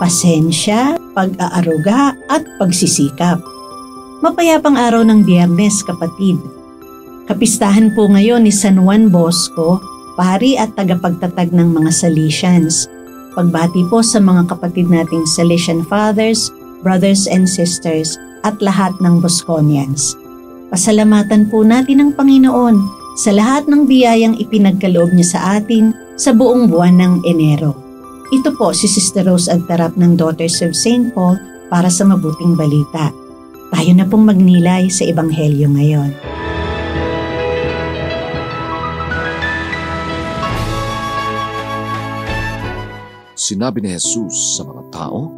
pasensya, pag-aaruga at pagsisikap. Mapayapang araw ng Biyernes, kapatid. Kapistahan po ngayon ni San Juan Bosco, pari at tagapagtatag ng mga Salesians. Pagbati po sa mga kapatid nating Salesian Fathers, Brothers and Sisters at lahat ng Bosconians. Pasalamatan po natin ang Panginoon sa lahat ng biyayang ipinagkaloob niya sa atin sa buong buwan ng Enero. Ito po si Sister Rose Agtarap ng Daughters of St. Paul para sa mabuting balita. Tayo na pong magnilay sa Ebanghelyo ngayon. Sinabi ni Jesus sa mga tao,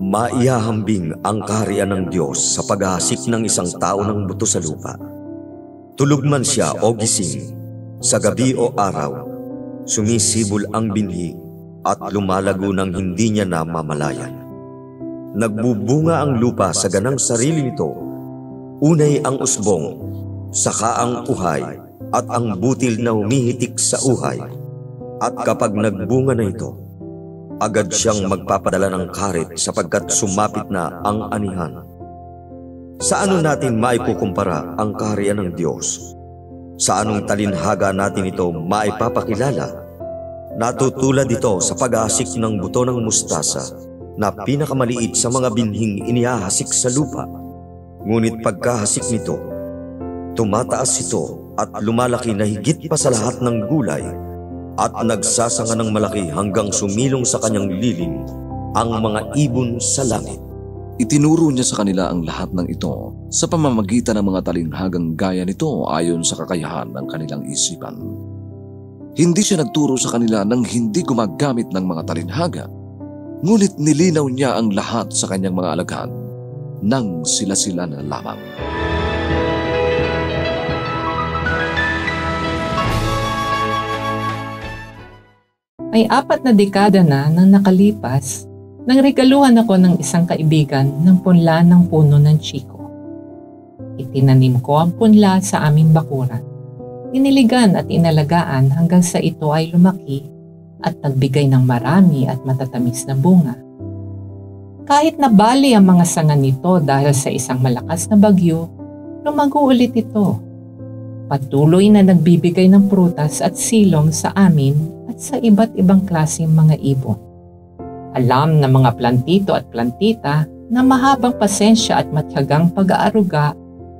maihahambing ang kaharian ng Diyos sa paghahasik ng isang tao ng buto sa lupa. Tulog man siya o gising, sa gabi o araw, sumisibol ang binhi at lumalago ng hindi niya namamalayan. Nagbubunga ang lupa sa ganang sarili nito, unay ang usbong, saka ang uhay, at ang butil na humihitik sa uhay. At kapag nagbunga na ito, agad siyang magpapadala ng karit sapagkat sumapit na ang anihan. Sa ano natin maipukumpara ang kaharian ng Diyos? Sa anong talinhaga natin ito maipapakilala? Natutulad ito sa paghahasik ng buto ng mustasa na pinakamaliit sa mga binhing inihahasik sa lupa. Ngunit pagkahasik nito, tumataas ito at lumalaki na higit pa sa lahat ng gulay at nagsasanga ng malaki hanggang sumilong sa kanyang lilim ang mga ibon sa langit. Itinuro niya sa kanila ang lahat ng ito sa pamamagitan ng mga talinghagang gaya nito ayon sa kakayahan ng kanilang isipan. Hindi siya nagturo sa kanila nang hindi gumagamit ng mga talinhaga, ngunit nilinaw niya ang lahat sa kanyang mga alagad nang sila-sila na lamang. Ay 4 na dekada na nang nakalipas nang regaluhan ako ng isang kaibigan ng punla ng puno ng chiko. Itinanim ko ang punla sa aming bakuran. Iniligan at inalagaan hanggang sa ito ay lumaki at nagbigay ng marami at matatamis na bunga. Kahit nabali ang mga sanga nito dahil sa isang malakas na bagyo, lumago ulit ito. Patuloy na nagbibigay ng prutas at silong sa amin at sa iba't ibang klaseng mga ibon. Alam ng mga plantito at plantita na mahabang pasensya at matyagang pag-aaruga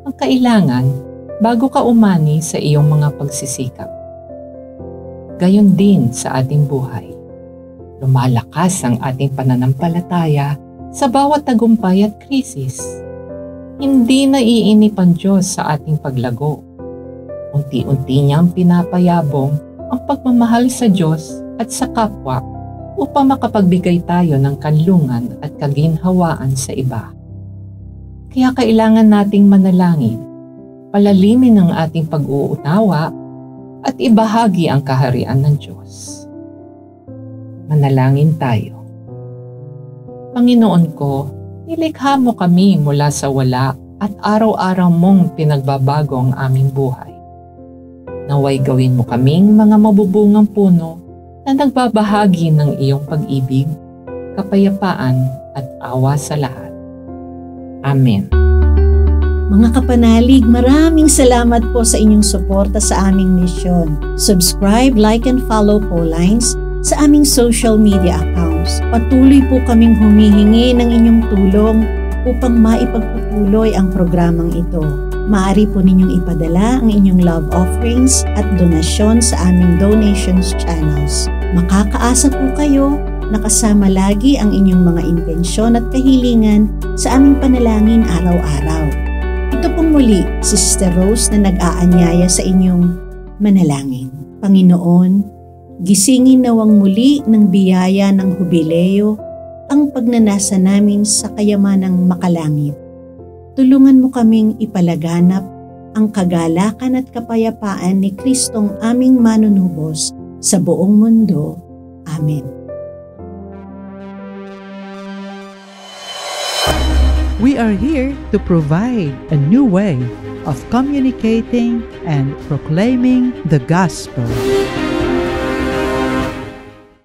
ang kailangan bago ka umani sa iyong mga pagsisikap. Gayon din sa ating buhay. Lumalakas ang ating pananampalataya sa bawat tagumpay at krisis. Hindi naiinip ang Diyos sa ating paglago. Unti-unti niyang pinapayabong ang pagmamahal sa Diyos at sa kapwa upang makapagbigay tayo ng kanlungan at kaginhawaan sa iba. Kaya kailangan nating manalangin, palalimin ang ating pag-uunawa at ibahagi ang kaharian ng Diyos. Manalangin tayo. Panginoon ko, nilikha mo kami mula sa wala at araw-araw mong pinagbabago ang aming buhay. Naway gawin mo kaming mga mabubungang puno na nagbabahagi ng iyong pag-ibig, kapayapaan at awa sa lahat. Amen. Mga kapanalig, maraming salamat po sa inyong suporta sa aming misyon. Subscribe, like, and follow po lines sa aming social media accounts. Patuloy po kaming humihingi ng inyong tulong upang maipagpatuloy ang programang ito. Maaari po ninyong ipadala ang inyong love offerings at donasyon sa aming donations channels. Makakaasa po kayo na kasama lagi ang inyong mga intensyon at kahilingan sa aming panalangin araw-araw. Ito pong muli si Sister Rose na nag-aanyaya sa inyong manalangin. Panginoon, gisingin nawang muli ng biyaya ng Hubileo ang pagnanasa namin sa kayamanang makalangit. Tulungan mo kaming ipalaganap ang kagalakan at kapayapaan ni Kristong aming manunubos sa buong mundo. Amen. We are here to provide a new way of communicating and proclaiming the gospel.